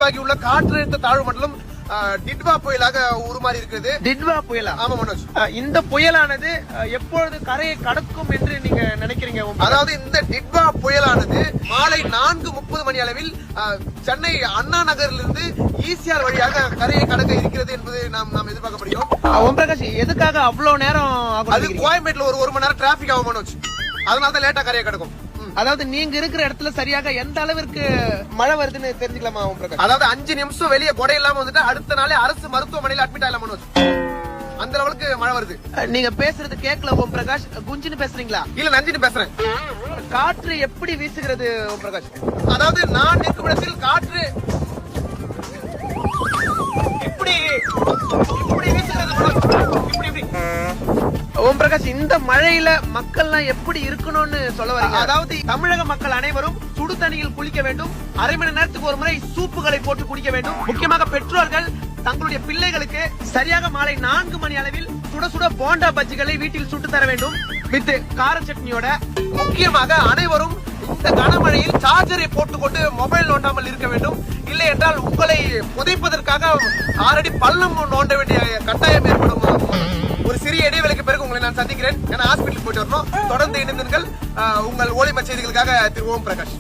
உருவாகியுள்ள காற்றழுத்த தாழ்வு மண்டலம் டிட்வா புயலாக உருமாறி இருக்கிறது. டிட்வா புயலா? ஆமா மனோஜ். இந்த புயலானது எப்பொழுது கரையை கடக்கும் என்று நீங்க நினைக்கிறீங்க? அதாவது இந்த டிட்வா புயலானது மாலை 4:30 மணி அளவில் சென்னை அண்ணா நகரிலிருந்து ஈசிஆர் வழியாக கரையை கடக்க இருக்கிறது என்பது நாம் எதிர்பார்க்கப்படுகிறோம். ஓம் பிரகாஷ், எதுக்காக அவ்வளவு நேரம் ஆகும்? அது கோயம்பேட்டில் ஒரு மணி நேரம் டிராபிக் ஆகும் மனோஜ், அதனால தான் லேட்டா கரையை கடக்கும். அதாவது நீங்க இருக்கிற இடத்துல சரியாக எந்த அளவிற்கு மழை வருதுன்னு தெரிஞ்சுக்கலாமா ஓம் பிரகாஷ்? அதாவது 5 நிமிஷம் வெளியே கொடை இல்லாம வந்துட்டு அடுத்த நாளே அரசு மருத்துவமனையில் அட்மிட் ஆகலாம் மனோஜ், அந்த அளவுக்கு மழை வருது. நீங்க பேசுறது கேட்கல ஓம் பிரகாஷ். குஞ்சின்னு பேசுறீங்களா? இல்ல நஞ்சின்னு பேசுறேன். காற்று எப்படி வீசுகிறது ஓம் பிரகாஷ்? அதாவது நான் நிற்கும் இடத்தில் காற்று இப்படி வீசுகிறது இப்படி. ஓம் பிரகாஷ், இந்த மழையில மக்கள்லாம் எப்படி இருக்கணும்னு சொல்ல வரீங்க? அதாவது தமிழக மக்கள் அனைவரும் சுடு தண்ணியில் குளிக்க வேண்டும், அரை மணி நேரத்துக்கு ஒரு முறை சூப்புகளை போட்டு குடிக்க வேண்டும். முக்கியமாக பெற்றோர்கள் தங்களுடைய பிள்ளைகளுக்கு சரியாக மாலை 4 மணி அளவில் சுட சுட போண்டா பஜ்ஜிகளை வீட்டில் சுட்டு தர வேண்டும் வித் கார சட்னியோட. முக்கியமாக அனைவரும் இந்த கனமழையில் சார்ஜரை போட்டுக்கொண்டு மொபைல் நோண்டாமல் இருக்க வேண்டும். இல்லை என்றால் உங்களை புதைப்பதற்காக ஆல்ரெடி பள்ளம் நோண்ட வேண்டிய கட்டாயம் ஏற்படும். ஒரு சிறிய இடைவெளிக்கு பிறகு உங்களை நான் சந்திக்கிறேன். ஏன்னா ஹாஸ்பிட்டலுக்கு போயிட்டு வரணும். தொடர்ந்து இணைந்தீர்கள் உங்கள் ஒளிம செய்திகளுக்காக திரு ஓம் பிரகாஷ்.